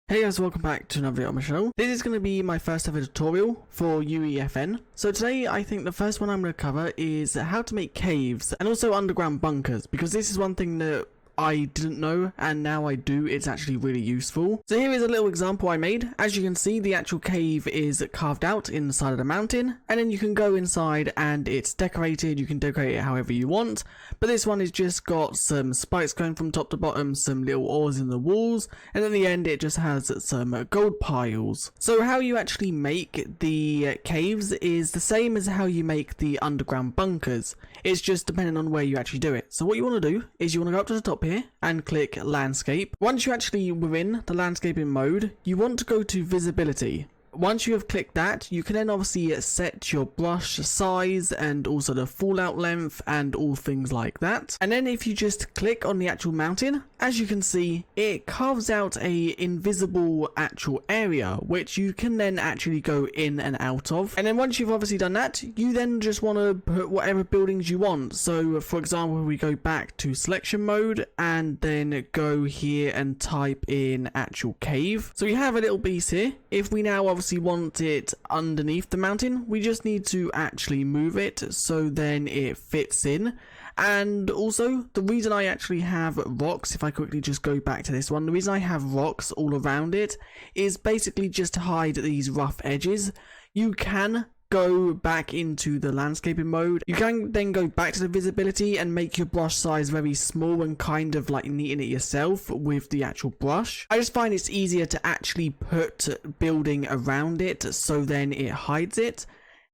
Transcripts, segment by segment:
Hey guys, welcome back to another video on my channel. This is going to be my first ever tutorial for UEFN. So today I think the first one I'm going to cover is how to make caves and also underground bunkers, because this is one thing that I didn't know and now I do. It's actually really useful. So here is a little example I made. As you can see, the actual cave is carved out inside of the mountain, and then you can go inside and it's decorated. You can decorate it however you want, but this one has just got some spikes going from top to bottom, some little ores in the walls, and at the end it just has some gold piles. So how you actually make the caves is the same as how you make the underground bunkers. It's just depending on where you actually do it. So what you want to do is you want to go up to the top here and click landscape. Once you're actually within the landscaping mode, you want to go to visibility. Once you have clicked that, you can then obviously set your brush size and also the fallout length and all things like that. And then if you just click on the actual mountain, as you can see, it carves out a invisible actual area which you can then actually go in and out of. And then once you've obviously done that, you then just want to put whatever buildings you want. So for example, we go back to selection mode and then go here and type in actual cave. So we have a little piece here. If we now obviously want it underneath the mountain, we just need to actually move it so then it fits in. And also, the reason I actually have rocks, if I quickly just go back to this one, the reason I have rocks all around it is basically just to hide these rough edges. You can go back into the landscaping mode. You can then go back to the visibility and make your brush size very small and kind of like neaten it yourself with the actual brush. I just find it's easier to actually put building around it so then it hides it.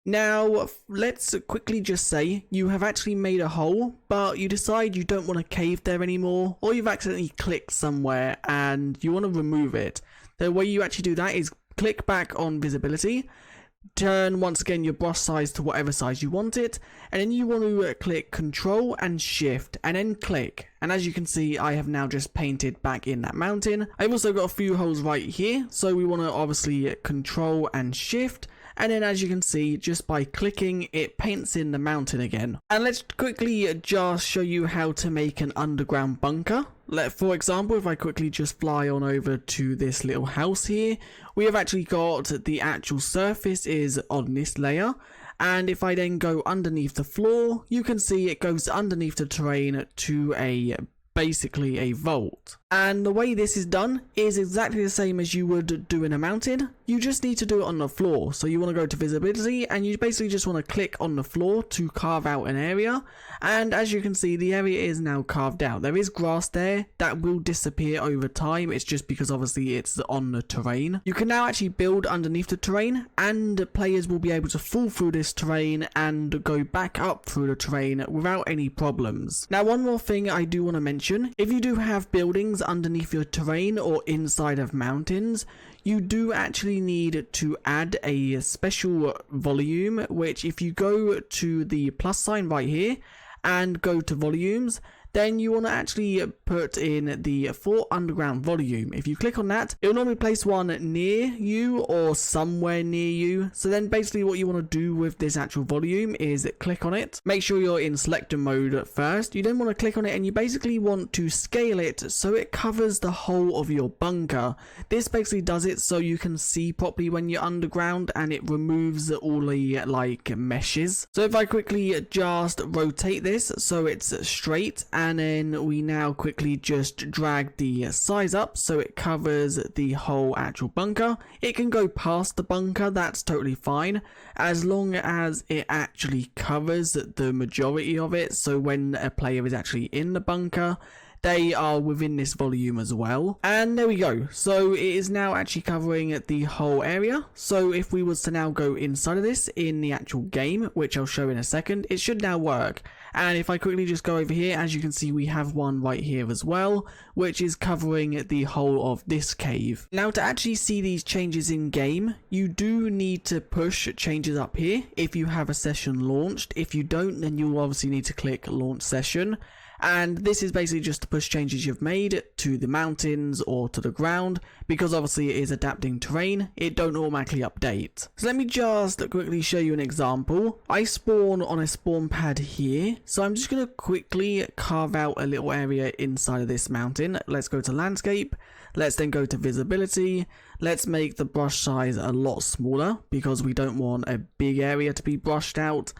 Now let's quickly just say you have actually made a hole, but you decide you don't want a cave there anymore, or you've accidentally clicked somewhere and you want to remove it. The way you actually do that is click back on visibility, turn once again your brush size to whatever size you want it, and then you want to click Control and Shift and then click. And as you can see, I have now just painted back in that mountain. I've also got a few holes right here, so we want to obviously Control and Shift, and then as you can see, just by clicking, it paints in the mountain again. And let's quickly just show you how to make an underground bunker. For example, if I quickly just fly on over to this little house here, we have actually got the actual surface is on this layer. And if I then go underneath the floor, you can see it goes underneath the terrain to basically a vault. And the way this is done is exactly the same as you would do in a mountain. You just need to do it on the floor. So you want to go to visibility and you basically just want to click on the floor to carve out an area. And as you can see, the area is now carved out. There is grass there that will disappear over time. It's just because obviously it's on the terrain. You can now actually build underneath the terrain, and players will be able to fall through this terrain and go back up through the terrain without any problems. Now, one more thing I do want to mention, if you do have buildings underneath your terrain or inside of mountains, you do actually need to add a special volume, which if you go to the plus sign right here and go to volumes, then you want to actually put in the for underground volume. If you click on that, it will normally place one near you or somewhere near you. So then basically what you want to do with this actual volume is click on it. Make sure you're in selector mode first. You then want to click on it and you basically want to scale it so it covers the whole of your bunker. This basically does it so you can see properly when you're underground, and it removes all the like meshes. So if I quickly just rotate this so it's straight, and then we now quickly just drag the size up so it covers the whole actual bunker. It can go past the bunker, that's totally fine, as long as it actually covers the majority of it. So when a player is actually in the bunker, they are within this volume as well. And there we go. So it is now actually covering the whole area. So if we was to now go inside of this in the actual game, which I'll show in a second, it should now work. And if I quickly just go over here, as you can see, we have one right here as well, which is covering the whole of this cave. Now, to actually see these changes in game, you do need to push changes up here if you have a session launched. If you don't, then you'll obviously need to click launch session. And this is basically just to push changes you've made to the mountains or to the ground, because obviously it is adapting terrain, it don't automatically update. So let me just quickly show you an example. I spawn on a spawn pad here, so I'm just going to quickly carve out a little area inside of this mountain. Let's go to landscape, let's then go to visibility, let's make the brush size a lot smaller because we don't want a big area to be brushed out,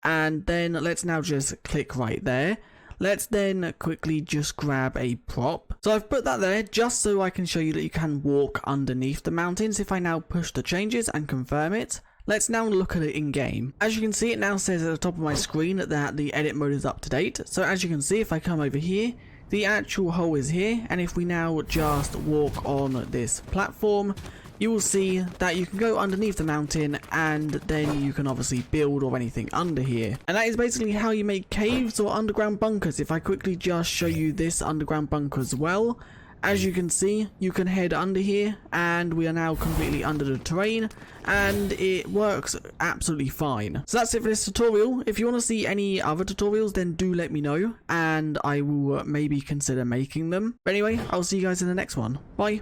and then let's now just click right there. Let's then quickly just grab a prop. So I've put that there just so I can show you that you can walk underneath the mountains. If I now push the changes and confirm it, let's now look at it in game. As you can see, it now says at the top of my screen that the edit mode is up to date. So as you can see, if I come over here, the actual hole is here, and if we now just walk on this platform, you will see that you can go underneath the mountain, and then you can obviously build or anything under here. And that is basically how you make caves or underground bunkers. If I quickly just show you this underground bunker as well, as you can see, you can head under here, and we are now completely under the terrain, and it works absolutely fine. So that's it for this tutorial. If you want to see any other tutorials, then do let me know, and I will maybe consider making them. But anyway, I'll see you guys in the next one. Bye.